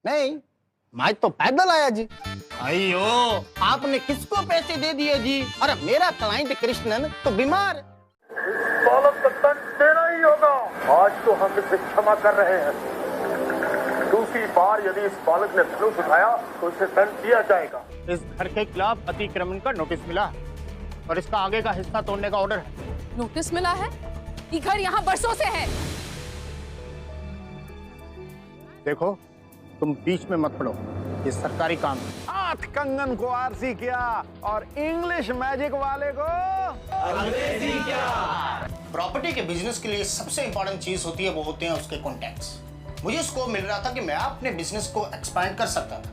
नहीं, मैं तो पैदल आया जी। अयो, आपने किसको पैसे दे दिए जी? अरे मेरा क्लाइंट कृष्णन तो बीमार। इस बालक का दंड देना ही होगा। आज तो हम इसे क्षमा कर रहे हैं, दूसरी बार यदि इस बालक ने धनुष उठाया तो इसे दंड दिया जाएगा। इस घर के खिलाफ अतिक्रमण का नोटिस मिला है और इसका आगे का हिस्सा तोड़ने का ऑर्डर है। नोटिस मिला है? ये घर यहाँ बरसों से है। देखो, तुम बीच में मत पड़ो, ये सरकारी काम है। हाथ कंगन को आरसी किया और इंग्लिश मैजिक वाले को अंग्रेजी क्या। प्रॉपर्टी के बिजनेस के लिए सबसे इंपॉर्टेंट चीज होती है, वो होते हैं उसके कॉन्टैक्ट्स। मुझे स्कोप मिल रहा था कि मैं अपने बिजनेस को एक्सपैंड कर सकता था,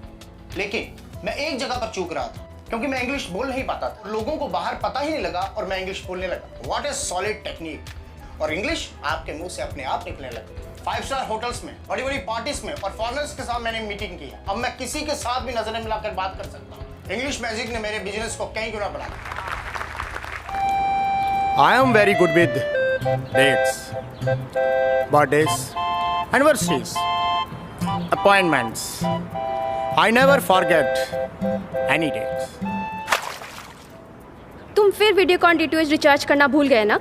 लेकिन मैं एक जगह पर चूक रहा था क्योंकि मैं इंग्लिश बोल नहीं पाता था। लोगों को बाहर पता ही नहीं लगा और मैं इंग्लिश बोलने लगा। व्हाट इज सॉलिड टेक्निक, और इंग्लिश आपके मुंह से अपने आप निकलने लगा। 5 स्टार होटल्स में, बड़ी बड़ी पार्टीज में और फॉरेनर्स के साथ मैंने मीटिंग की है। अब मैं किसी के साथ भी नजरें मिलाकर बात कर सकता हूँ। इंग्लिश मैजिक ने मेरे बिजनेस को कई गुना बढ़ाया। I am very good with dates, birthdays, anniversaries, appointments. I never forget any dates. तुम फिर वीडियोकॉन DTH रिचार्ज करना भूल गए ना?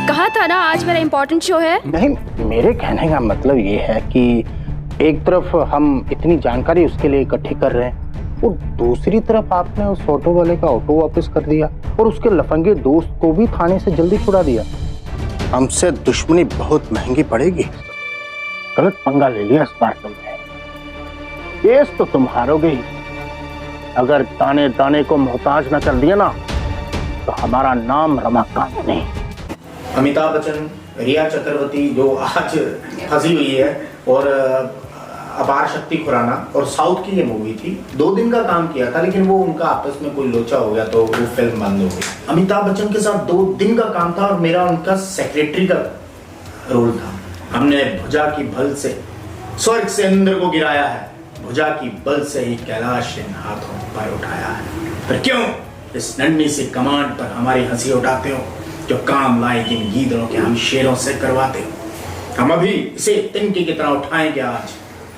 कहा था ना आज मेरा इम्पोर्टेंट शो है। नहीं, मेरे कहने का मतलब ये है कि एक तरफ हम इतनी जानकारी उसके लिए इकट्ठी कर रहे हैं और दूसरी तरफ आपने उस ऑटो वाले का ऑटो वापस कर दिया और उसके लफंगे दोस्त को भी थाने से जल्दी छुड़ा दिया। हमसे दुश्मनी बहुत महंगी पड़ेगी। गलत पंगा ले लिया इस बार तुमने। केस तो तुम हारोगे ही। अगर ताने ताने को मोहताज न कर दिया ना तो हमारा नाम रमाकांत नहीं। अमिताभ बच्चन, रिया चक्रवर्ती जो आज फंसी हुई है, और अपार शक्ति खुराना, और साउथ की ये मूवी थी। 2 दिन का काम किया था, लेकिन वो उनका आपस में कोई लोचा हो गया तो वो फिल्म बंद हो गई। अमिताभ बच्चन के साथ 2 दिन का काम था और मेरा उनका सेक्रेटरी का रोल था। हमने भुजा की बल से स्वर्ग से इंद्र को गिराया है, भुजा की बल से ही कैलाश इन हाथों पर उठाया है। पर क्यों इस नन्ही सी कमांड पर हमारी हंसी उठाते हो, जो काम लायक इन गीदड़ों के हम शेरों से करवाते हो। हम अभी इसे तिनके की तरह उठाएंगे आज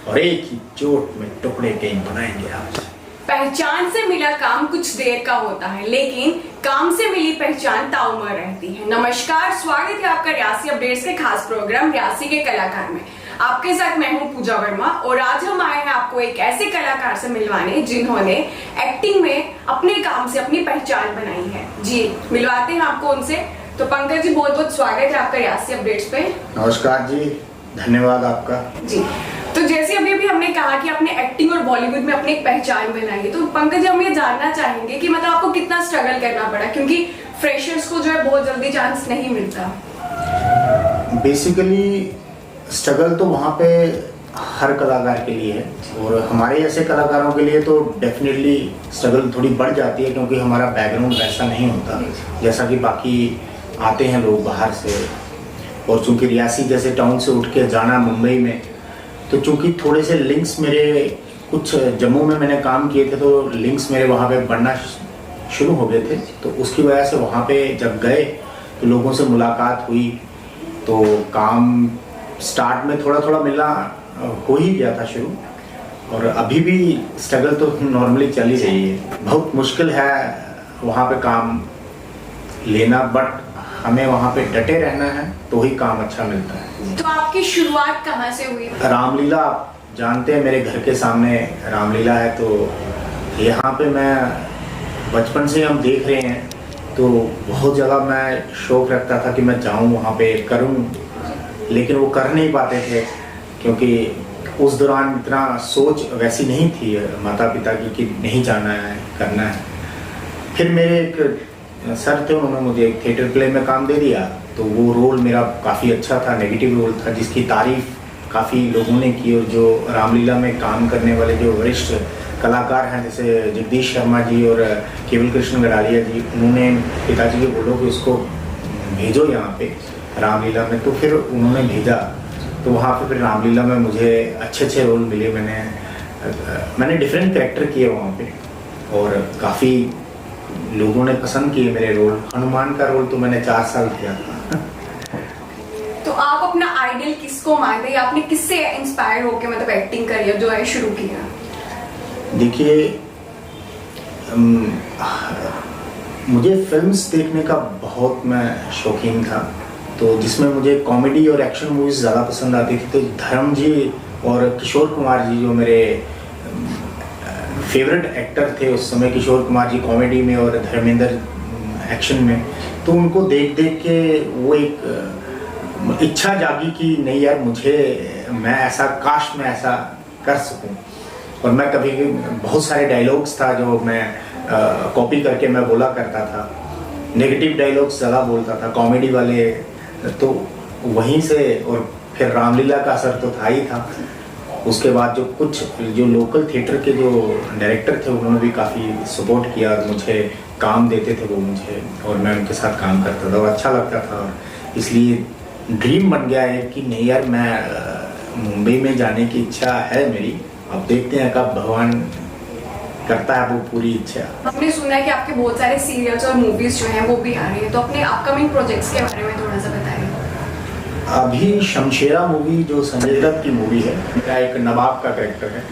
और एक ही चोट में टुकड़े कहीं बनाएंगे आज। पहचान से मिला काम कुछ देर का होता है, लेकिन काम से मिली पहचान ताउम्र रहती है। नमस्कार, स्वागत है आपका रियासी अपडेट्स के खास प्रोग्राम रियासी के कलाकार में। आपके साथ मैं हूं पूजा वर्मा और आज हम आए हैं आपको एक ऐसे कलाकार से मिलवाने जिन्होंने एक्टिंग में अपने काम से अपनी पहचान बनाई है। जी, मिलवाते हैं आपको उनसे। तो पंकज जी, बहुत बहुत स्वागत है आपका रियासी अपडेट्स पे। नमस्कार जी, धन्यवाद आपका। जी, तो जैसे अभी हमने कहा कि आपने एक्टिंग और बॉलीवुड में अपनी एक पहचान बनाई है, तो पंकज जी हम ये जानना चाहेंगे कि मतलब आपको कितना स्ट्रगल करना पड़ा, क्योंकि फ्रेशर्स को जो है बहुत जल्दी चांस नहीं मिलता। बेसिकली स्ट्रगल तो वहाँ पे हर कलाकार के लिए है, और हमारे ऐसे कलाकारों के लिए तो डेफिनेटली स्ट्रगल थोड़ी बढ़ जाती है, क्योंकि हमारा बैकग्राउंड वैसा नहीं होता जैसा कि बाकी आते हैं लोग बाहर से। और चूंकि रियासी जैसे टाउन से उठ के जाना मुंबई में, तो चूंकि थोड़े से लिंक्स मेरे, कुछ जम्मू में मैंने काम किए थे तो लिंक्स मेरे वहाँ पे बढ़ना शुरू हो गए थे, तो उसकी वजह से वहाँ पे जब गए तो लोगों से मुलाकात हुई, तो काम स्टार्ट में थोड़ा थोड़ा मिलना हो ही गया था शुरू। और अभी भी स्ट्रगल तो नॉर्मली चल ही रही है। बहुत मुश्किल है वहाँ पे काम लेना, बट हमें वहाँ पे डटे रहना है तो ही काम अच्छा मिलता है। तो आपकी शुरुआत कहाँ से हुई? रामलीला, आप जानते हैं मेरे घर के सामने रामलीला है, तो यहाँ पे मैं बचपन से हम देख रहे हैं, तो बहुत जगह मैं शौक रखता था कि मैं जाऊँ वहाँ पे करूँ, लेकिन वो कर नहीं पाते थे क्योंकि उस दौरान इतना सोच वैसी नहीं थी माता पिता की कि नहीं जाना है, करना है। फिर मेरे एक सर थे, उन्होंने मुझे एक थिएटर प्ले में काम दे दिया, तो वो रोल मेरा काफ़ी अच्छा था, नेगेटिव रोल था, जिसकी तारीफ काफ़ी लोगों ने की। और जो रामलीला में काम करने वाले जो वरिष्ठ कलाकार हैं, जैसे जगदीश शर्मा जी और केवल कृष्ण गड़ालिया जी, उन्होंने पिताजी को बोलो कि उसको भेजो यहाँ पे रामलीला में, तो फिर उन्होंने भेजा। तो वहाँ पे फिर रामलीला में मुझे अच्छे अच्छे रोल मिले। मैंने डिफरेंट कैरेक्टर किए वहाँ पे और काफ़ी लोगों ने पसंद किए मेरे रोल। हनुमान का रोल तो मैंने 4 साल किया था। तो आप अपना आइडल किसको किसको मानते हैं, आपने किससे इंस्पायर होकर मतलब एक्टिंग करियर जो है शुरू किया? देखिए, मुझे फिल्म्स देखने का बहुत मैं शौकीन था, तो जिसमें मुझे कॉमेडी और एक्शन मूवीज़ ज़्यादा पसंद आती थी। तो धर्म जी और किशोर कुमार जी जो मेरे फेवरेट एक्टर थे उस समय, किशोर कुमार जी कॉमेडी में और धर्मेंद्र एक्शन में, तो उनको देख देख के वो एक इच्छा जागी कि नहीं यार, मैं ऐसा, काश मैं ऐसा कर सकूं। और मैं कभी बहुत सारे डायलॉग्स था जो मैं कॉपी करके मैं बोला करता था, नेगेटिव डायलॉग्स ज़्यादा बोलता था, कॉमेडी वाले, तो वहीं से। और फिर रामलीला का असर तो था ही था। उसके बाद जो लोकल थिएटर के जो डायरेक्टर थे उन्होंने भी काफ़ी सपोर्ट किया और मुझे काम देते थे वो मुझे, और मैं उनके साथ काम करता था और अच्छा लगता था। और इसलिए ड्रीम बन गया है कि नहीं यार, मैं मुंबई में जाने की इच्छा है मेरी। अब देखते हैं कब भगवान करता है वो पूरी इच्छा। हमने सुना है कि आपके बहुत सारे सीरियल्स और मूवीज जो हैं वो भी आ रही हैं, तो अपने अपकमिंग प्रोजेक्ट्स के बारे में थोड़ा सा बताइए। अभी शमशेरा मूवी जो संजय दत्त की मूवी है, मेरा एक नवाब का कैरेक्टर है।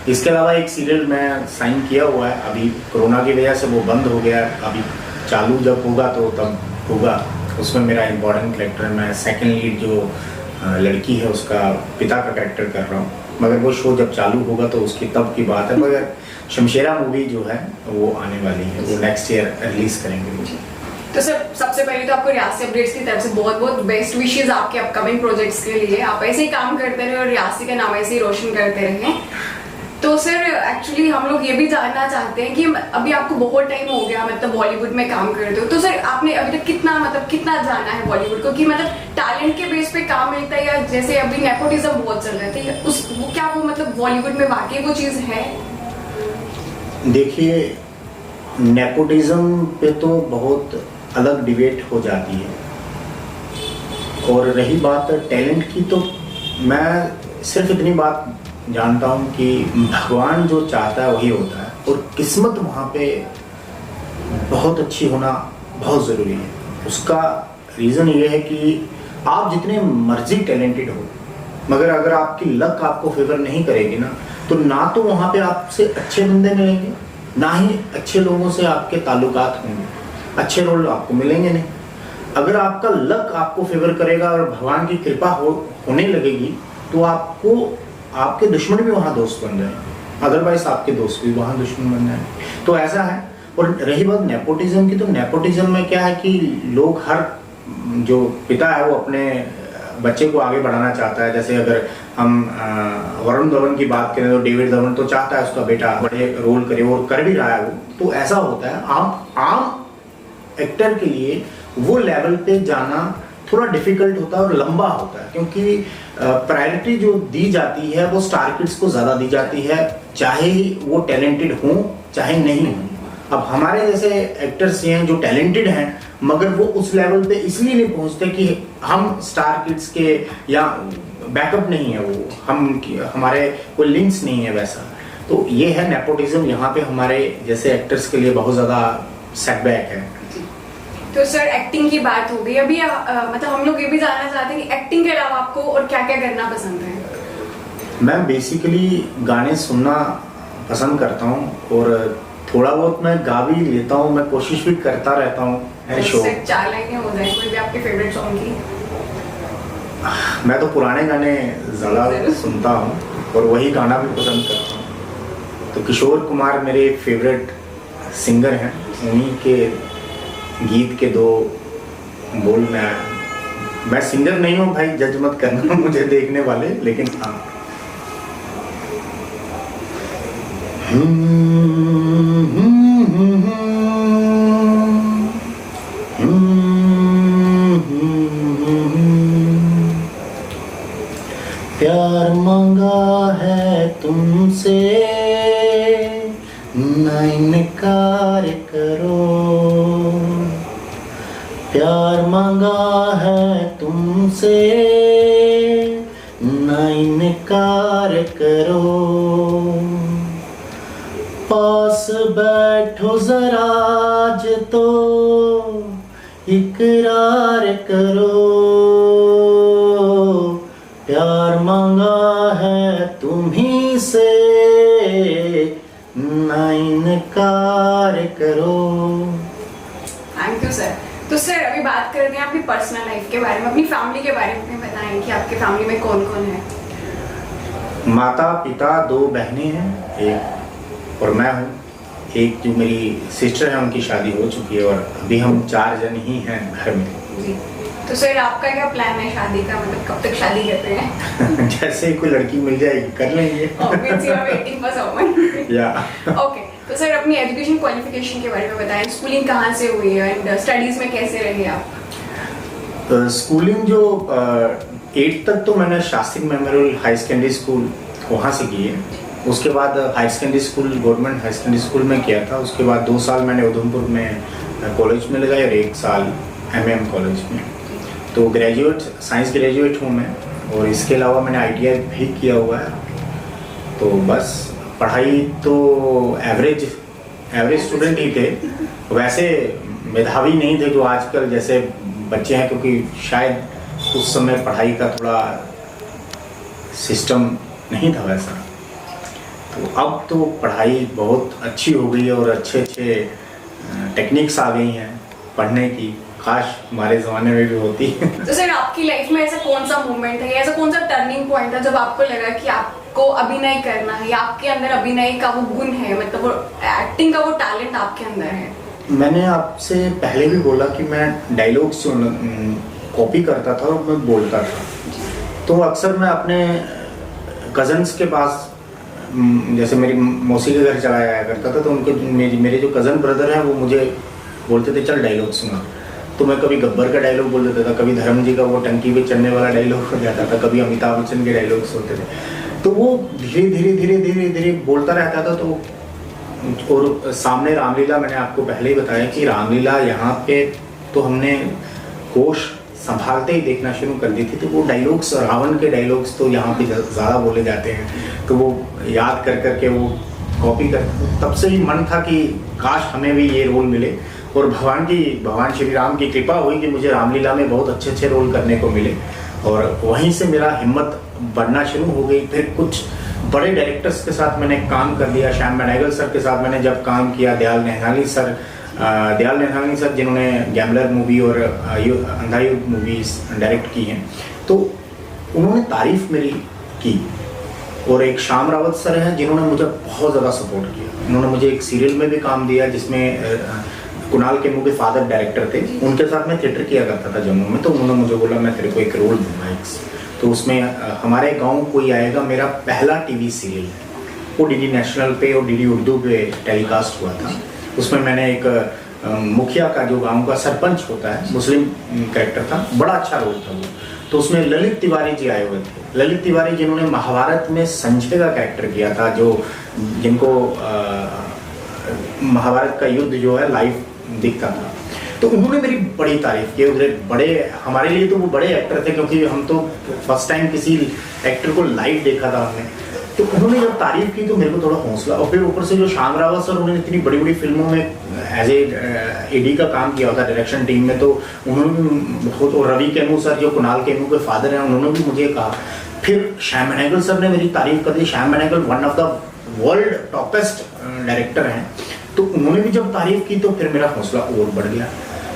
इसके अलावा एक सीरियल मैं साइन किया हुआ है, अभी कोरोना की वजह से वो बंद हो गया। अभी चालू जब होगा तो तब होगा। उसमें मेरा इम्पोर्टेंट कैरेक्टर है, मैं सेकंड लीड जो लड़की है उसका पिता का कैरेक्टर कर रहा हूँ। मगर वो शो जब चालू होगा तो उसकी तब की बात है। मगर शमशेरा मूवी जो है वो आने वाली है, वो नेक्स्ट ईयर रिलीज करेंगे मुझे। तो सर, सबसे पहले तो आपको रियासी अपडेट्स की तरफ से बहुत बहुत बेस्ट विशेस आपके अपकमिंग प्रोजेक्ट्स के लिए। आप ऐसे ही काम करते रहे और रियासी का नाम ऐसे ही रोशन करते रहे। तो सर, एक्चुअली हम लोग ये भी जानना चाहते हैं कि अभी आपको बहुत टाइम हो गया मतलब बॉलीवुड में काम करते हो, तो सर आपने अभी तक कितना जाना है बॉलीवुड को, कि मतलब टैलेंट के बेस पे काम मिलता है, या जैसे अभी नेपोटिज्म बहुत चल रहा है, वो क्या वो मतलब बॉलीवुड में वाकई वो चीज़ है? देखिए, नेपोटिज्म पे तो बहुत अलग डिबेट हो जाती है, और रही बात टैलेंट की, तो मैं सिर्फ इतनी बात जानता हूँ कि भगवान जो चाहता है वही होता है, और किस्मत वहाँ पे बहुत अच्छी होना बहुत ज़रूरी है। उसका रीज़न ये है कि आप जितने मर्जी टैलेंटेड हो, मगर अगर आपकी लक आपको फेवर नहीं करेगी ना तो वहाँ पे आपसे अच्छे बंदे मिलेंगे, ना ही अच्छे लोगों से आपके ताल्लुकात होंगे, अच्छे रोल आपको मिलेंगे नहीं। अगर आपका लक आपको फेवर करेगा और भगवान की कृपा होने लगेगी, तो आपके दुश्मन भी वहाँ दोस्त बन जाए, अदरवाइज आपके दोस्त भी वहाँ दुश्मन बन जाए। तो ऐसा है। और रही बात नेपोटिज्म की, तो नेपोटिज्म में क्या है कि लोग, हर जो पिता है वो अपने बच्चे को आगे बढ़ाना चाहता है। जैसे अगर हम वरुण धवन की बात करें तो डेविड धवन तो चाहता है उसका बेटा बड़े रोल करे, और कर भी रहा है वो। तो ऐसा होता है, आम एक्टर के लिए वो लेवल पे जाना थोड़ा डिफिकल्ट होता है और लंबा होता है, क्योंकि प्रायोरिटी जो दी जाती है वो स्टार किड्स को ज़्यादा दी जाती है, चाहे वो टैलेंटेड हों चाहे नहीं हों। अब हमारे जैसे एक्टर्स हैं जो टैलेंटेड हैं, मगर वो उस लेवल पे इसलिए नहीं पहुंचते कि हम स्टार किड्स के या बैकअप नहीं है, वो हमारे कोई लिंक्स नहीं है वैसा। तो ये है नेपोटिज्म, यहाँ पे हमारे जैसे एक्टर्स के लिए बहुत ज़्यादा सेटबैक है। तो सर, एक्टिंग की बात हो गई, अभी मतलब हम लोग ये भी जानना चाहते हैं कि एक्टिंग के अलावा आपको और क्या क्या करना पसंद है? मैं बेसिकली गाने सुनना पसंद करता हूँ, और थोड़ा बहुत मैं गा भी लेता हूँ, मैं कोशिश भी करता रहता हूँ। तो 4 लाइनें हो जाए कोई भी आपके फेवरेट सॉन्ग की। मैं तो पुराने गाने ज़्यादा सुनता हूँ और वही गाना भी पसंद करता हूँ। तो किशोर कुमार मेरे फेवरेट सिंगर हैं, उन्हीं के गीत के 2 बोल मैं सिंगर नहीं हूँ भाई, जज मत करना मुझे देखने वाले, लेकिन हाँ। प्यार मांगा है तुमसे, ना इनकार करो। प्यार मांगा है तुमसे, ना इनकार करो। पास बैठो जरा आज तो इकरार करो। प्यार स्वीकार करो। Thank you sir. तो सर अभी बात करते हैं आपकी पर्सनल लाइफ के बारे में, अपनी फैमिली के बारे में बताएं कि आपके फैमिली में कौन कौन है। माता पिता, 2 बहनें हैं, एक और मैं हूँ। एक जो मेरी सिस्टर है उनकी शादी हो चुकी है और अभी हम 4 जन ही हैं घर में। जी। तो सर आपका क्या प्लान है शादी का, मतलब कब तक शादी करते हैं? जैसे ही कोई लड़की मिल जाएगी कर लेंगे। Obviously, you are waiting for someone. या ओके, तो सर अपनी एजुकेशन क्वालिफिकेशन के बारे में बताएं, स्कूलिंग कहाँ से हुई है एंड स्टडीज में कैसे रहे आप? स्कूलिंग जो 8th तक तो मैंने Shastri memorial high secondary school वहाँ से की है। उसके बाद high secondary school government high secondary school में किया था। उसके बाद 2 साल मैंने उधमपुर में कॉलेज में लगाया और 1 साल MM कॉलेज में। तो ग्रेजुएट, साइंस ग्रेजुएट हूँ मैं, और इसके अलावा मैंने ITI भी किया हुआ है। तो बस पढ़ाई तो एवरेज स्टूडेंट ही थे, वैसे मेधावी नहीं थे जो आजकल जैसे बच्चे हैं, क्योंकि शायद उस समय पढ़ाई का थोड़ा सिस्टम नहीं था वैसा। तो अब तो पढ़ाई बहुत अच्छी हो गई है और अच्छे टेक्निक्स आ गई हैं पढ़ने की, काश हमारे ज़माने में भी होती। तो सर आपकी लाइफ में ऐसा कौन सा मोमेंट है, ऐसा कौन सा टर्निंग पॉइंट था जब आपको लगा कि आपको अभिनय करना है या आपके अंदर अभिनय का वो गुण है, मतलब वो एक्टिंग का वो टैलेंट आपके अंदर है? मैंने आपसे पहले भी बोला कि मैं डायलॉग्स कॉपी करता था और मैं बोलता था। तो अक्सर मैं अपने कज़न्स के पास, जैसे मेरी मौसी के घर चला जाया करता था, तो उनके मेरे जो कज़न ब्रदर हैं वो मुझे बोलते थे चल डायलॉग सुना। तो मैं कभी गब्बर का डायलॉग बोल देता था, कभी धर्म जी का वो टंकी पे चढ़ने वाला डायलॉग हो जाता था, कभी अमिताभ बच्चन के डायलॉग्स होते थे। तो वो धीरे धीरे बोलता रहता था। तो और सामने रामलीला, मैंने आपको पहले ही बताया कि रामलीला यहाँ पे तो हमने होश संभालते ही देखना शुरू कर दी थी। तो वो डायलॉग्स, रावण के डायलॉग्स तो यहाँ पे ज़्यादा बोले जाते हैं, तो वो याद कर करके वो कॉपी कर, तब से ही मन था कि काश हमें भी ये रोल मिले। और भगवान श्री राम की कृपा हुई कि मुझे रामलीला में बहुत अच्छे रोल करने को मिले, और वहीं से मेरा हिम्मत बढ़ना शुरू हो गई। फिर कुछ बड़े डायरेक्टर्स के साथ मैंने काम कर लिया। श्याम बेनेगल सर के साथ मैंने जब काम किया, दयाल नेहरानी सर जिन्होंने गैम्बलर मूवी और अंधा युद्ध मूवीज डायरेक्ट की हैं, तो उन्होंने तारीफ मेरी की। और एक श्याम रावत सर हैं जिन्होंने मुझे बहुत ज़्यादा सपोर्ट किया। उन्होंने मुझे एक सीरियल में भी काम दिया जिसमें कुणाल केमू के फादर डायरेक्टर थे, उनके साथ मैं थिएटर किया करता था जम्मू में। तो उन्होंने मुझे बोला मैं तेरे को एक रोल दूंगा। तो उसमें हमारे गाँव कोई आएगा मेरा पहला टीवी सीरियल है, वो DD नेशनल पे और DD उर्दू पे टेलीकास्ट हुआ था। उसमें मैंने एक मुखिया का, जो गांव का सरपंच होता है, मुस्लिम कैरेक्टर था, बड़ा अच्छा रोल था वो। तो उसमें ललित तिवारी जी आए हुए थे। ललित तिवारी जिन्होंने महाभारत में संजय का कैरेक्टर किया था, जिनको महाभारत का युद्ध जो है लाइव दिखता था। तो उन्होंने मेरी बड़ी तारीफ की। बड़े, हमारे लिए तो वो बड़े एक्टर थे, क्योंकि हम तो फर्स्ट टाइम किसी एक्टर को लाइव देखा था हमने। तो उन्होंने जब तारीफ की तो मेरे को थोड़ा हौसला, और फिर ऊपर से जो श्याम रावत सर, उन्होंने इतनी बड़ी बड़ी फिल्मों में एज AD का काम किया होता डायरेक्शन टीम में, तो उन्होंने बहुत, और रवि केमू सर जो कुणाल केमू के फादर हैं, उन्होंने भी मुझे कहा। फिर श्याम बेनेगल सर ने मेरी तारीफ कर दी। Shyam Benegal one of the world toppest director हैं, तो उन्होंने भी जब तारीफ की तो फिर मेरा हौसला और बढ़ गया।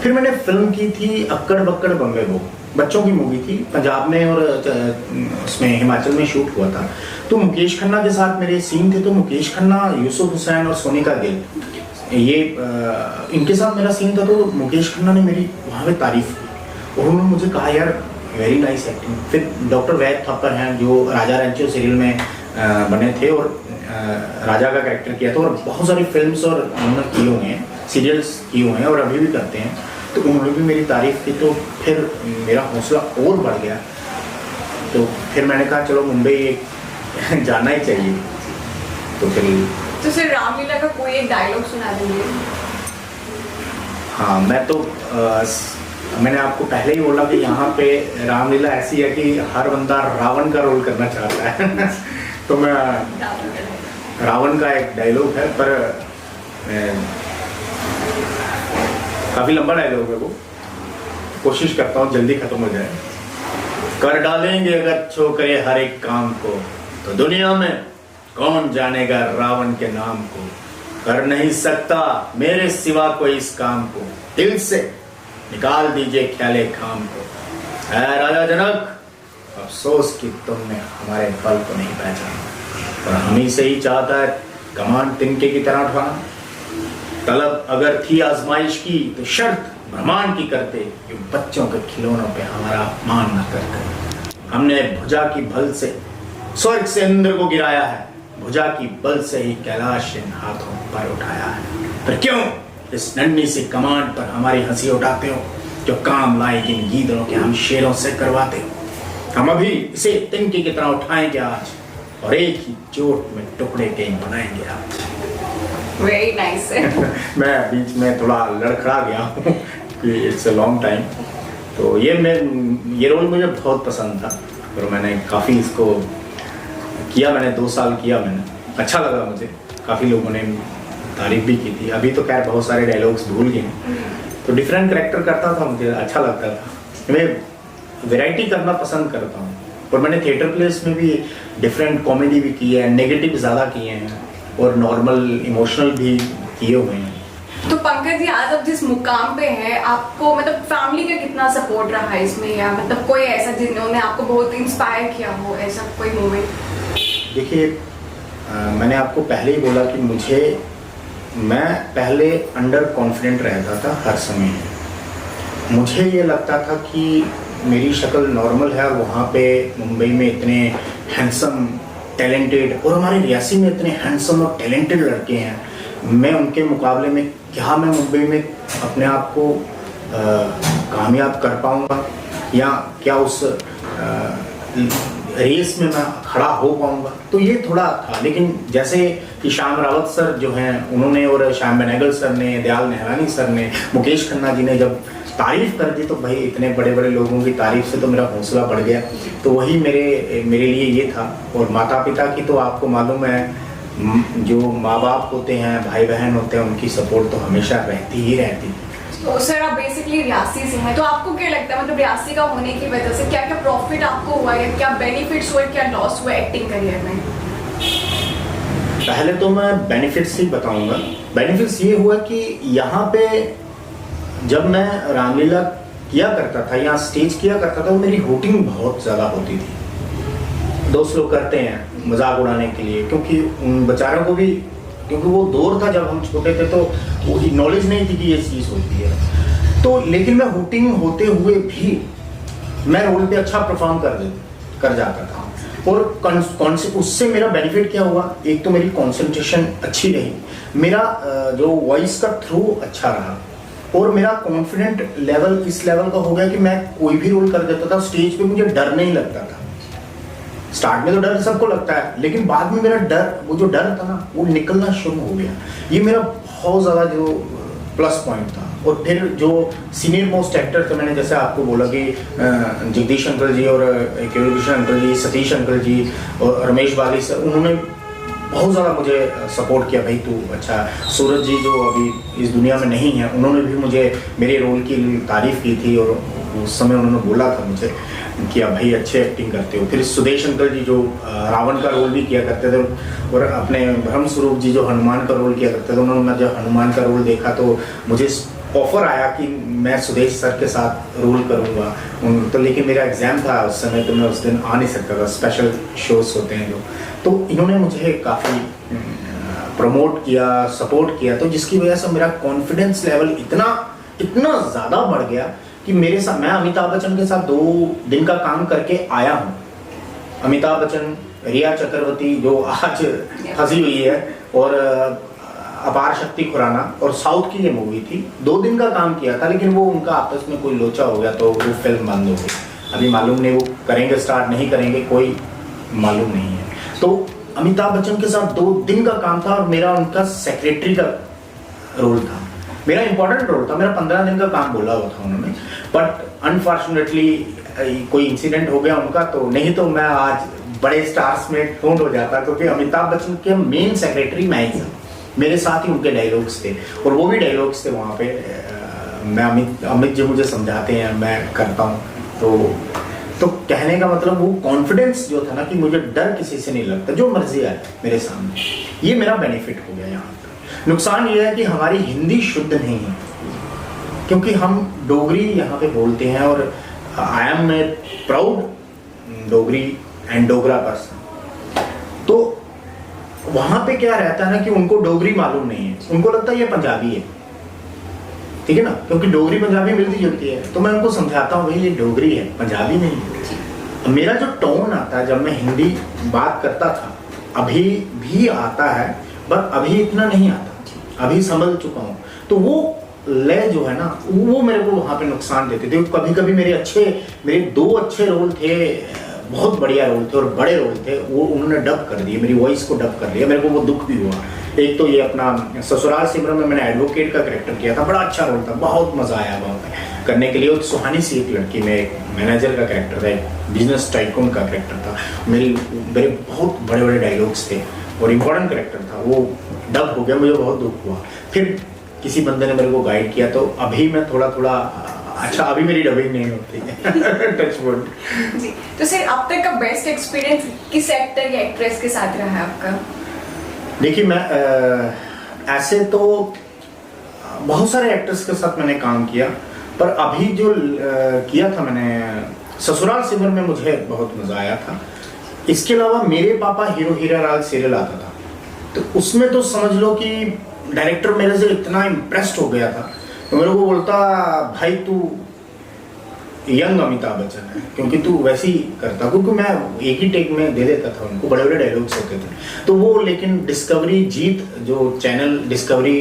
फिर मैंने फिल्म की थी अक्कड़ बक्कड़ बम्बे बो, बच्चों की मूवी थी, पंजाब में और उसमें हिमाचल में शूट हुआ था। तो मुकेश खन्ना के साथ मेरे सीन थे। तो मुकेश खन्ना, यूसुफ हुसैन और सोनिका गिल, ये इनके साथ मेरा सीन था। तो मुकेश खन्ना ने मेरी वहाँ पे तारीफ की और उन्होंने मुझे कहा यार वेरी नाइस एक्टिंग। फिर डॉक्टर वैद थप्पर हैं जो राजा रैंचो सीरियल में बने थे और राजा का कैरेक्टर किया था, और बहुत सारी फिल्म्स और उन्होंने किए हुए हैं, सीरियल्स किए हुए हैं और अभी भी करते हैं। तो उन्होंने भी मेरी तारीफ की, तो फिर मेरा हौसला और बढ़ गया। तो फिर मैंने कहा चलो मुंबई जाना ही चाहिए। तो फिर रामलीला का कोई एक डायलॉग सुना देंगे? हाँ, मैं तो मैंने आपको पहले ही बोला कि यहाँ पे रामलीला ऐसी है कि हर बंदा रावण का रोल करना चाहता है। तो मैं रावण का एक डायलॉग है, पर काफी लंबा डायलॉग है वो, कोशिश करता हूँ जल्दी खत्म हो जाए। कर डालेंगे अगर छोकरे हर एक काम को, तो दुनिया में कौन जानेगा रावण के नाम को। कर नहीं सकता मेरे सिवा कोई इस काम को, दिल से निकाल दीजिए ख्याले खाम को। ऐ राजा जनक, अफसोस कि तुमने हमारे बल को नहीं पहचाना, और हम ही से ही चाहता है कमान तिनके की तरह उठाना। तलब अगर थी आजमाइश की तो शर्त ब्रह्मांड की करते, कि बच्चों के खिलौनों पे हमारा अपमान न करते। हमने भुजा की बल से स्वर्ग से इंद्र को गिराया है, भुजा की बल से ही कैलाश इन हाथों पर उठाया है। पर क्यों इस नन्ही सी कमान पर हमारी हंसी उठाते हो, जो काम लायक इन गीदड़ों के हम शेरों से करवाते हो। हम अभी इसे तिनके की तरह उठाएंगे आज, और एक ही चोट में टुकड़े के बनाएंगे आज। Very nice. मैं बीच में थोड़ा लड़खड़ा गया हूँ कि इट्स अ लॉन्ग टाइम। तो ये रोल मुझे बहुत पसंद था, और मैंने काफ़ी इसको किया, मैंने 2 साल किया मैंने, अच्छा लगा मुझे, काफ़ी लोगों ने तारीफ भी की थी। अभी तो खैर बहुत सारे डायलॉग्स भूल गए, तो डिफरेंट कैरेक्टर करता था, मुझे अच्छा लगता था। मैं वैरायटी करना पसंद करता हूँ, और मैंने थिएटर प्लेस में भी डिफरेंट कॉमेडी भी की है, नेगेटिव ज़्यादा किए हैं, और नॉर्मल इमोशनल भी किए हुए हैं। तो पंकज जी, आज आप जिस मुकाम पे हैं, आपको मतलब फैमिली का कितना सपोर्ट रहा है इसमें, या मतलब कोई ऐसा जिन्होंने आपको बहुत इंस्पायर किया हो, ऐसा कोई मोमेंट? देखिए, मैंने आपको पहले ही बोला कि मैं पहले अंडर कॉन्फिडेंट रहता था हर समय। मुझे ये लगता था कि मेरी शक्ल नॉर्मल है, और वहाँ पे मुंबई में इतने हैंडसम टैलेंटेड, और हमारे रियासी में इतने हैंडसम और टैलेंटेड लड़के हैं, मैं उनके मुकाबले में क्या मैं मुंबई में अपने आप को कामयाब कर पाऊँगा, या क्या उस रेस में मैं खड़ा हो पाऊंगा। तो ये थोड़ा था। लेकिन जैसे कि श्याम रावत सर जो हैं, उन्होंने, और श्याम बेनेगल सर ने, दयाल नेहरानी सर ने, मुकेश खन्ना जी ने जब तारीफ कर दी, तो भाई इतने बड़े बड़े लोगों की तारीफ से तो मेरा हौसला बढ़ गया। तो वही मेरे लिए ये था। और माता पिता की तो आपको मालूम है, जो माँ बाप होते हैं, भाई बहन होते हैं, उनकी सपोर्ट तो हमेशा रहती ही रहती है। तो सर, आप बेसिकली रियासी से हैं, तो आपको क्या लगता है, मतलब रियासी का होने की वजह से क्या क्या प्रॉफिट आपको हुआ, या क्या बेनिफिट्स हुए, क्या लॉस हुआ एक्टिंग करियर में? पहले तो मैं बेनिफिट्स ही बताऊंगा। बेनिफिट्स ये हुआ कि यहाँ पे जब मैं रामलीला किया करता था, यहाँ स्टेज किया करता था, तो मेरी हुटिंग बहुत ज़्यादा होती थी। दोस्त लोग करते हैं मजाक उड़ाने के लिए, क्योंकि उन बेचारों को भी, क्योंकि वो दौर था जब हम छोटे थे, तो वो नॉलेज नहीं थी कि ये चीज़ होती है। तो लेकिन मैं हुटिंग होते हुए भी मैं रोल पे अच्छा परफॉर्म कर जाता था। और उससे मेरा बेनिफिट क्या हुआ, एक तो मेरी कंसंट्रेशन अच्छी रही, मेरा जो वॉइस का थ्रू अच्छा रहा, और मेरा कॉन्फिडेंट लेवल इस लेवल का हो गया कि मैं कोई भी रोल कर देता था स्टेज पे, मुझे डर नहीं लगता था। स्टार्ट में तो डर सबको लगता है, लेकिन बाद में मेरा डर, वो जो डर था ना, वो निकलना शुरू हो गया। ये मेरा बहुत ज़्यादा जो प्लस पॉइंट था। और फिर जो सीनियर मोस्ट एक्टर थे, मैंने जैसे आपको बोला कि जगदीश अंकल जी, और केवल कृष्ण अंकल जी, सतीश अंकल जी, और रमेश बाली सर, उन्होंने बहुत ज़्यादा मुझे सपोर्ट किया। भाई तू अच्छा। सूरज जी जो अभी इस दुनिया में नहीं है, उन्होंने भी मुझे मेरे रोल की तारीफ़ की थी, और उस समय उन्होंने बोला था मुझे कि भाई अच्छे एक्टिंग करते हो। फिर सुदेश अंकल जी जो रावण का रोल भी किया करते थे, और अपने ब्रह्म स्वरूप जी जो हनुमान का रोल किया करते थे, उन्होंने जब हनुमान का रोल देखा तो मुझे ऑफर आया कि मैं सुदेश सर के साथ रोल करूँगा। तो लेकिन मेरा एग्ज़ाम था उस समय, तो मैं उस दिन आ नहीं सकता था, स्पेशल शोज होते हैं जो। तो इन्होंने मुझे काफ़ी प्रमोट किया, सपोर्ट किया, तो जिसकी वजह से मेरा कॉन्फिडेंस लेवल इतना ज़्यादा बढ़ गया कि मेरे साथ, मैं अमिताभ बच्चन के साथ 2 दिन का काम करके आया हूँ। अमिताभ बच्चन, रिया चक्रवर्ती जो आज फंसी हुई है, और अपार शक्ति खुराना, और साउथ की ये मूवी थी। 2 दिन का काम किया था, लेकिन वो उनका आपस में कोई लोचा हो गया, तो वो फिल्म बंद हो गई। अभी मालूम नहीं वो करेंगे स्टार्ट, नहीं करेंगे, कोई मालूम नहीं है। तो अमिताभ बच्चन के साथ 2 दिन का काम था, और मेरा उनका सेक्रेटरी का रोल था। मेरा इंपॉर्टेंट रोल था, मेरा 15 दिन का काम बोला हुआ था उन्होंने, बट अनफॉर्चुनेटली कोई इंसिडेंट हो गया उनका, तो नहीं तो मैं आज बड़े स्टार्स में काउंट हो जाता, क्योंकि अमिताभ बच्चन के मेन सेक्रेटरी मैं ही था। मेरे साथ ही उनके डायलॉग्स थे, और वो भी डायलॉग्स थे वहाँ पे। मैं अमित जो मुझे समझाते हैं मैं करता हूँ। तो कहने का मतलब वो कॉन्फिडेंस जो था ना, कि मुझे डर किसी से नहीं लगता, जो मर्जी आए मेरे सामने, ये मेरा बेनिफिट हो गया यहाँ। नुकसान ये है कि हमारी हिंदी शुद्ध नहीं है, क्योंकि हम डोगरी यहाँ पे बोलते हैं और I am a proud Dogri and Dogra person. तो वहाँ पे क्या रहता है ना कि उनको डोगरी मालूम नहीं है, उनको लगता है ये पंजाबी है, ठीक है ना, क्योंकि डोगरी पंजाबी मिलती जुलती है। तो मैं उनको समझाता हूँ भाई ये डोगरी है, पंजाबी नहीं है। मेरा जो टोन आता है जब मैं हिंदी बात करता था, अभी भी आता है, बट अभी इतना नहीं आता, अभी समझ चुका हूँ। तो वो लय जो है ना, वो मेरे को वहाँ पे नुकसान देते थे। कभी कभी मेरे 2 अच्छे रोल थे, बहुत बढ़िया रोल थे और बड़े रोल थे, वो उन्होंने डब कर दिए, मेरी वॉइस को डब कर दिया। मेरे को वो दुख भी हुआ। एक तो ये अपना ससुराल सिमरन में मैंने एडवोकेट का कैरेक्टर किया था, बड़ा अच्छा रोल था, बहुत मजा आया वहाँ करने के लिए। और सुहानी सी एक लड़की में एक मैनेजर का कैरेक्टर था, एक बिजनेस टाइकून का कैरेक्टर था। मेरे बहुत बड़े बड़े डायलॉग्स थे और इम्पोर्टेंट कैरेक्टर था, वो डब हो गया, मुझे बहुत दुख हुआ। फिर किसी बंदे ने मेरे को गाइड किया, तो अभी मैं थोड़ा अच्छा, अभी मेरी डबिंग नहीं होती है। टच वुड जी। तो सर अब तक का बेस्ट एक्सपीरियंस किस एक्टर या एक्ट्रेस के साथ रहा है आपका? देखिए मैं ऐसे तो बहुत सारे एक्टर्स के साथ मैंने काम किया, पर अभी जो किया था मैंने ससुराल सिमर में, मुझे बहुत मजा आया था। इसके अलावा मेरे पापा हीरो हीरा लाल सीरियल आता था, तो उसमें तो समझ लो कि डायरेक्टर मेरे से इतना इम्प्रेस्ड हो गया था, तो मेरे को बोलता भाई तू यंग अमिताभ बच्चन है, क्योंकि तू वैसे ही करता, क्योंकि मैं एक ही टेक में दे देता था उनको, बड़े बड़े डायलॉग्स होते थे। तो वो लेकिन डिस्कवरी जीत जो चैनल डिस्कवरी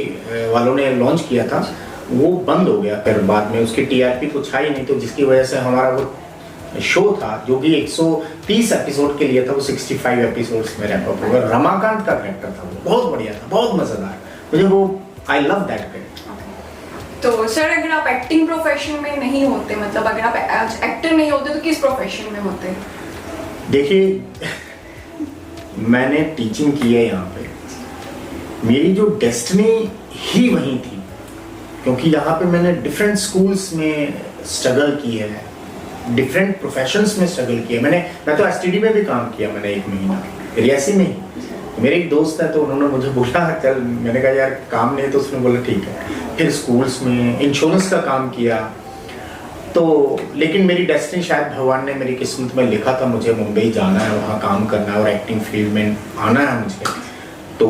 वालों ने लॉन्च किया था, वो बंद हो गया। फिर बाद में उसकी टीआरपी कुछ आई नहीं, तो जिसकी वजह से हमारा वो शो था जो कि 130 एपिसोड के लिए था, वो 65 एपिसोड्स में रैप अप हो गया। रमाकांत का कैरेक्टर था, वो बहुत बढ़िया था, बहुत मजेदार, मुझे वो आई लव दैट कैरेक्टर। तो सर अगर आप एक्टिंग प्रोफेशन में नहीं होते, मतलब अगर आप एक्टर नहीं होते, तो किस प्रोफेशन में होते? देखिए मैंने टीचिंग की है यहाँ पे, मेरी जो डेस्टिनी ही वही थी, क्योंकि यहाँ पे मैंने डिफरेंट स्कूल्स में स्ट्रगल की है, डिफरेंट प्रोफेशंस में स्ट्रगल किया। मैं तो एसटीडी में भी काम किया मैंने 1 महीना रियासी में ही। मेरे एक दोस्त है, तो उन्होंने मुझे बोला चल, मैंने कहा यार काम नहीं, तो उसने बोला ठीक है। फिर स्कूल्स में इंश्योरेंस का काम किया, तो लेकिन मेरी डेस्टिनी शायद भगवान ने मेरी किस्मत में लिखा था, मुझे मुंबई जाना है, वहाँ काम करना है और एक्टिंग फील्ड में आना है मुझे। तो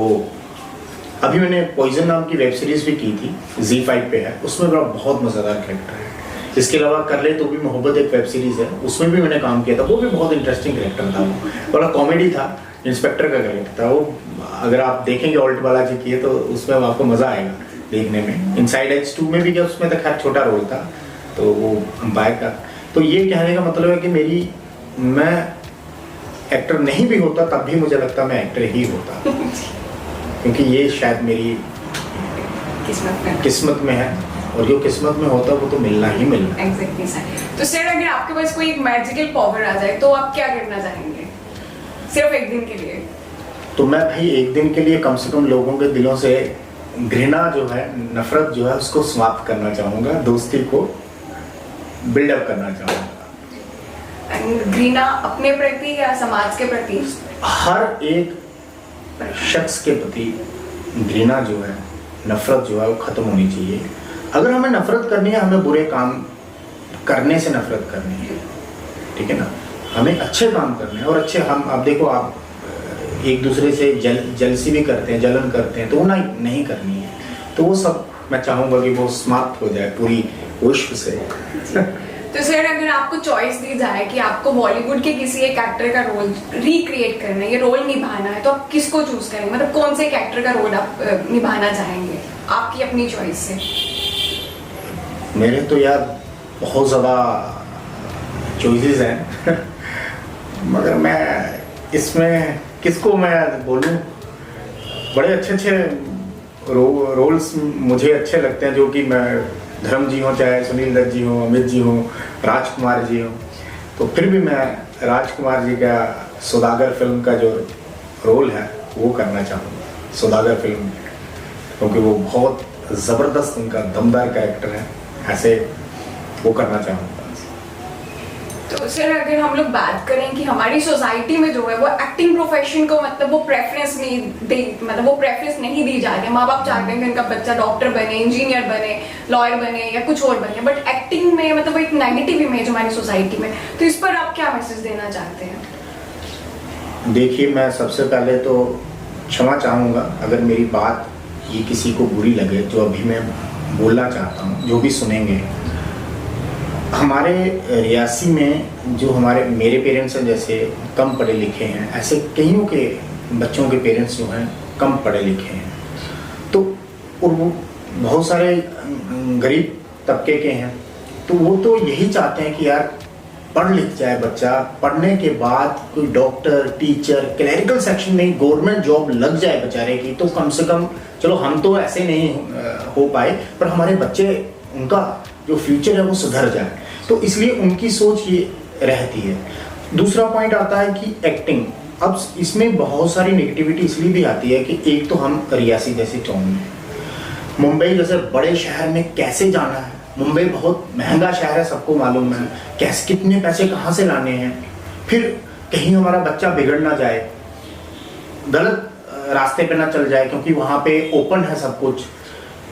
अभी मैंने पॉइजन नाम की वेब सीरीज भी की थी, Z5 पे है, उसमें बड़ा बहुत मज़ेदार कैरेक्टर है। इसके अलावा कर ले तो भी मोहब्बत एक वेब सीरीज है, उसमें भी मैंने काम किया था, वो भी बहुत इंटरेस्टिंग कैरेक्टर था, वो बड़ा कॉमेडी था, इंस्पेक्टर का कैरेक्टर था वो। अगर आप देखेंगे ऑल्ट बालाजी की है तो उसमें आपको मजा आएगा देखने में। इनसाइड एज 2 में भी क्या, उसमें तो खैर छोटा रोल था, तो वो अंपायर का। तो ये कहने का मतलब है कि मैं एक्टर नहीं भी होता तब भी मुझे लगता मैं एक्टर ही होता, क्योंकि ये शायद मेरी किस्मत में है, और जो किस्मत में होता है वो तो मिलना ही मिलना। Exactly sir. तो सर अगर आपके पास कोई एक मैजिकल पावर आ जाए तो आप क्या करना चाहेंगे सिर्फ 1 दिन के लिए? तो मैं भाई 1 दिन के लिए कम से कम लोगों के दिलों से घृणा जो है, नफरत जो है, उसको समाप्त करना चाहूँगा, दोस्ती को बिल्डअप करना चाहूँगा। घृणा अपने प्रति या समाज के प्रति? हर एक शख्स के प्रति घृणा जो है, नफरत जो है, वो खत्म होनी चाहिए। अगर हमें नफरत करनी है, हमें बुरे काम करने से नफरत करनी है, ठीक है ना, हमें अच्छे काम करने हैं। और अच्छे अब देखो, आप एक दूसरे से जलसी भी करते हैं, जलन करते हैं, तो वो नहीं करनी है। तो वो सब मैं चाहूँगा कि वो समाप्त हो जाए पूरी विश्व से। तो सर अगर आपको चॉइस दी जाए कि आपको बॉलीवुड के किसी एक एक्टर का रोल रिक्रिएट करना है, ये रोल निभाना है, तो आप किसको चूज करेंगे? मतलब कौन से एक्टर का रोल आप निभाना चाहेंगे आपकी अपनी चॉइस से? मेरे तो यार बहुत ज़्यादा चॉइसेस हैं मगर मैं इसमें किसको मैं बोलूं, बड़े अच्छे रोल्स मुझे अच्छे लगते हैं, जो कि मैं धर्म जी हो, चाहे सुनील दत्त जी हो, अमित जी हो, राजकुमार जी हो। तो फिर भी मैं राजकुमार जी का सौदागर फिल्म का जो रोल है वो करना चाहूँगा, सौदागर फिल्म में, क्योंकि वो बहुत ज़बरदस्त उनका दमदार कैरेक्टर है, ऐसे वो करना चाहूँगा। तो सर अगर हम लोग बात करें कि हमारी सोसाइटी में जो है वो एक्टिंग प्रोफेशन को मतलब वो प्रेफरेंस नहीं दी जा रही है। माँ बाप चाहते हैं कि उनका बच्चा डॉक्टर बने, इंजीनियर बने, लॉयर बने या कुछ और बने, बट एक्टिंग में मतलब एक नेगेटिव इमेज हमारी सोसाइटी में, तो इस पर आप क्या मैसेज देना चाहते हैं? देखिए, मैं सबसे पहले तो क्षमा चाहूँगा अगर मेरी बात ये किसी को बुरी लगे, जो अभी मैं बोलना चाहता हूँ, जो भी सुनेंगे। हमारे रियासी में जो मेरे पेरेंट्स हैं, जैसे कम पढ़े लिखे हैं, ऐसे कईयों के बच्चों के पेरेंट्स जो हैं कम पढ़े लिखे हैं, तो और वो बहुत सारे गरीब तबके के हैं, तो वो तो यही चाहते हैं कि यार पढ़ लिख जाए बच्चा, पढ़ने के बाद कोई डॉक्टर, टीचर, क्लरिकल सेक्शन में गवर्नमेंट जॉब लग जाए बेचारे की, तो कम से कम चलो हम तो ऐसे नहीं हो पाए, पर हमारे बच्चे, उनका जो फ्यूचर है वो सुधर जाए, तो इसलिए उनकी सोच ये रहती है। दूसरा पॉइंट आता है कि एक्टिंग, अब इसमें बहुत सारी नेगेटिविटी इसलिए भी आती है कि एक तो हम रियासी जैसे टाउन में, मुंबई जैसे बड़े शहर में कैसे जाना है, मुंबई बहुत महंगा शहर है, सबको मालूम है, कैसे कितने पैसे कहाँ से लाने हैं, फिर कहीं हमारा बच्चा बिगड़ ना जाए, गलत रास्ते पे ना चल जाए, क्योंकि वहाँ पे ओपन है सब कुछ,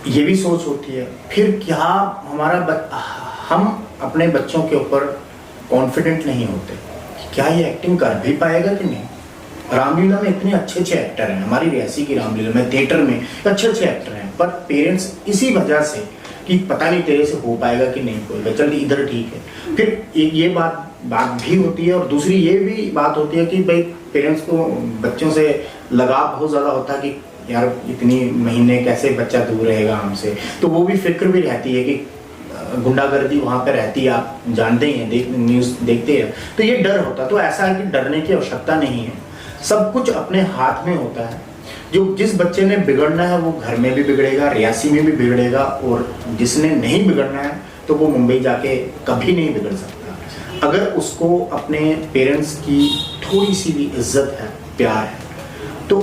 ये भी सोच होती है। फिर क्या हम अपने बच्चों के ऊपर कॉन्फिडेंट नहीं होते, क्या ये एक्टिंग कर भी पाएगा कि नहीं। रामलीला में इतने अच्छे अच्छे एक्टर हैं, हमारी रियासी की रामलीला में, थिएटर में अच्छे अच्छे एक्टर हैं, पर पेरेंट्स इसी वजह से कि पता नहीं तेरे से हो पाएगा कि नहीं होगा, चल इधर ठीक है। फिर एक ये बात भी होती है, और दूसरी ये भी बात होती है कि भाई पेरेंट्स को बच्चों से लगाव बहुत ज़्यादा होता है कि यार इतनी महीने कैसे बच्चा दूर रहेगा हमसे, तो वो भी फिक्र भी रहती है कि गुंडागर्दी वहाँ पे रहती है, आप जानते ही हैं, न्यूज़ देखते हैं, तो ये डर होता है। तो ऐसा है कि डरने की आवश्यकता नहीं है, सब कुछ अपने हाथ में होता है। जो जिस बच्चे ने बिगड़ना है वो घर में भी बिगड़ेगा, रियासी में भी बिगड़ेगा, और जिसने नहीं बिगड़ना है तो वो मुंबई जाके कभी नहीं बिगड़ सकता, अगर उसको अपने पेरेंट्स की थोड़ी सी भी इज्जत है, प्यार है। तो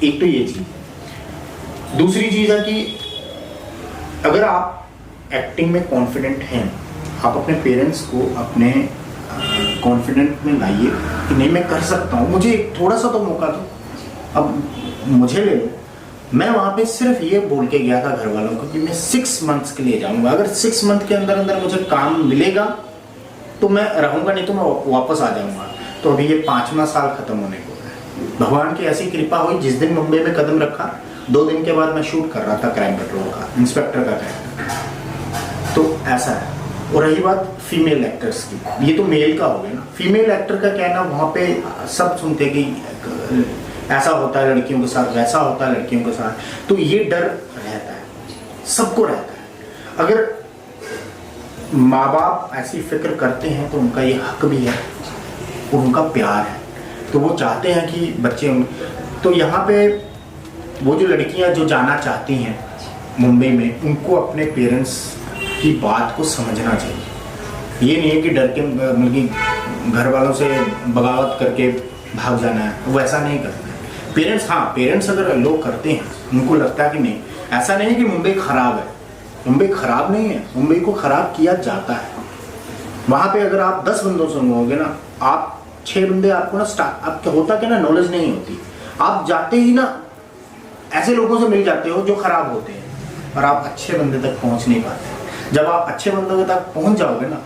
एक तो ये चीज़। दूसरी चीज़ है कि अगर आप एक्टिंग में कॉन्फिडेंट हैं, आप अपने पेरेंट्स को अपने कॉन्फिडेंट में लाइए कि नहीं मैं कर सकता हूँ, मुझे थोड़ा सा तो मौका दो, अब मुझे ले लो। मैं वहाँ पे सिर्फ ये बोल के गया था घर वालों को कि मैं 6 मंथ्स के लिए जाऊँगा, अगर 6 मंथ के अंदर अंदर मुझे काम मिलेगा तो मैं रहूँगा, नहीं तो मैं वापस आ जाऊँगा। तो अभी ये 5वां साल खत्म होने को है। भगवान की ऐसी कृपा हुई, जिस दिन मुंबई में कदम रखा 2 दिन के बाद मैं शूट कर रहा था क्राइम पेट्रोल का, इंस्पेक्टर का कैरेक्टर। तो ऐसा है। और रही बात फीमेल एक्टर्स की, ये तो मेल का हो गया ना, फीमेल एक्टर का क्या है ना, वहाँ पे सब सुनते कि ऐसा होता है लड़कियों के साथ, वैसा होता है लड़कियों के साथ, तो ये डर रहता है, सबको रहता है। अगर माँ बाप ऐसी फिक्र करते हैं तो उनका ये हक भी है और उनका प्यार है, तो वो चाहते हैं कि बच्चे, तो यहाँ पे वो जो लड़कियाँ जो जाना चाहती हैं मुंबई में, उनको अपने पेरेंट्स की बात को समझना चाहिए। ये नहीं है कि डर के मतलब घर वालों से बगावत करके भाग जाना है, वो ऐसा नहीं करते हैं पेरेंट्स। हाँ, पेरेंट्स अगर लोग करते हैं, उनको लगता है कि नहीं, ऐसा नहीं है कि मुंबई खराब है, मुंबई खराब नहीं है, मुंबई को खराब किया जाता है। वहाँ पे अगर आप 10 बंदों से होंगे ना, आप 6 बंदे आपको ना आपके होता क्या ना, नॉलेज नहीं होती, आप जाते ही ना ऐसे लोगों से मिल जाते हो जो खराब होते हैं, और आप अच्छे बंदे तक पहुँच नहीं पाते। जब आप अच्छे बंदों तक पहुँच जाओगे ना,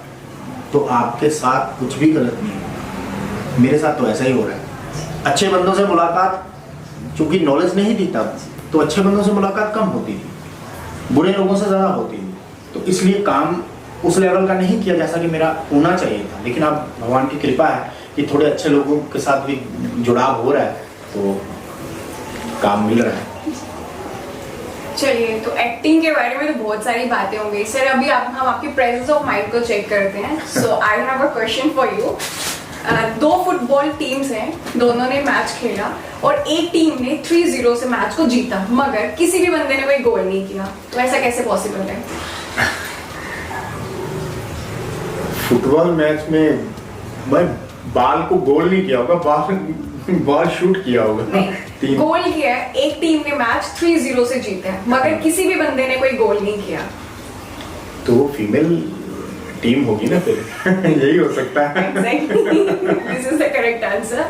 तो आपके साथ कुछ भी गलत नहीं होगा। मेरे साथ तो ऐसा ही हो रहा है। अच्छे बंदों से मुलाकात, चूंकि नॉलेज नहीं थी तब, तो अच्छे बंदों से मुलाकात कम होती थी, बुरे लोगों से ज़्यादा होती थी, तो इसलिए काम उस लेवल का नहीं किया जैसा कि मेरा होना चाहिए था। लेकिन अब भगवान की कृपा है कि थोड़े अच्छे लोगों के साथ भी जुड़ाव हो रहा है, तो काम मिल रहा है। चलिए, तो एक्टिंग के बारे में तो बहुत सारी बातें होंगी सर, अभी हम आपकी प्रेजेंस ऑफ माइंड को चेक करते हैं। So I have a question for you. 2 football teams हैं, दोनों ने मैच खेला और एक टीम ने 3-0 से मैच को जीता, मगर किसी भी बंदे ने कोई गोल नहीं किया, तो ऐसा कैसे पॉसिबल है? फुटबॉल मैच में भाई बॉल को गोल नहीं किया होगा, बॉल शूट किया होगा। नहीं, गोल किया है, एक टीम ने मैच 3-0 से जीता है, मगर किसी भी बंदे ने कोई गोल नहीं किया। तो फीमेल टीम होगी ना फिर यही हो सकता है। This is the correct answer.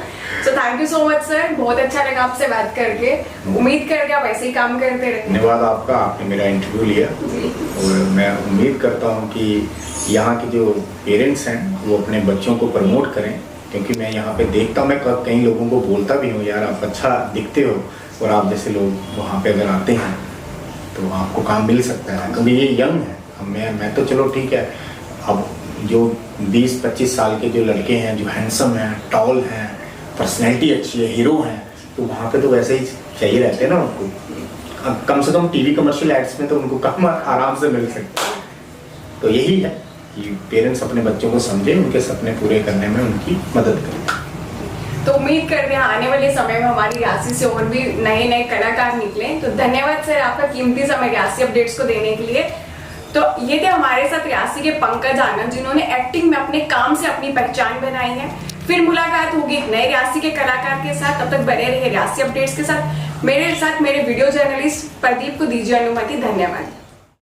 So thank you so much sir, बहुत अच्छा लगा आपसे बात करके। उम्मीद करके आप ऐसे ही काम करते रहे। धन्यवाद आपका, आपने मेरा इंटरव्यू लिया और मैं उम्मीद करता हूँ कि यहाँ के जो पेरेंट्स हैं वो अपने बच्चों को प्रमोट करें, क्योंकि मैं यहाँ पे देखता हूँ, मैं कई लोगों को बोलता भी हूँ यार आप अच्छा दिखते हो, और आप जैसे लोग वहाँ पे अगर आते हैं तो आपको काम मिल सकता है, क्योंकि ये यंग है। मैं तो चलो ठीक है, अब जो 20-25 साल के जो लड़के हैं जो हैंडसम हैं, टॉल हैं, पर्सनैलिटी अच्छी है, हीरो हैं, तो वहाँ पे तो वैसे ही चाहिए रहते हैं ना उनको। अब कम से कम टीवी कमर्शियल एड्स में तो उनको काम आराम से मिल सकता है। तो यही है कि पेरेंट्स अपने बच्चों को समझें, उनके सपने पूरे करने में उनकी मदद करें। तो उम्मीद करते हैं आने वाले समय में हमारी रियासी से और भी नए नए कलाकार निकले। तो धन्यवाद सर आपका कीमती समय रियासी अपडेट्स को देने के लिए। तो ये थे हमारे साथ रियासी के पंकज आनंद, जिन्होंने एक्टिंग में अपने काम से अपनी पहचान बनाई है। फिर मुलाकात होगी एक नए रियासी के कलाकार के साथ, तब तक बने रहे रियासी अपडेट्स के साथ। मेरे साथ मेरे वीडियो जर्नलिस्ट प्रदीप को दीजिए अनुमति। धन्यवाद।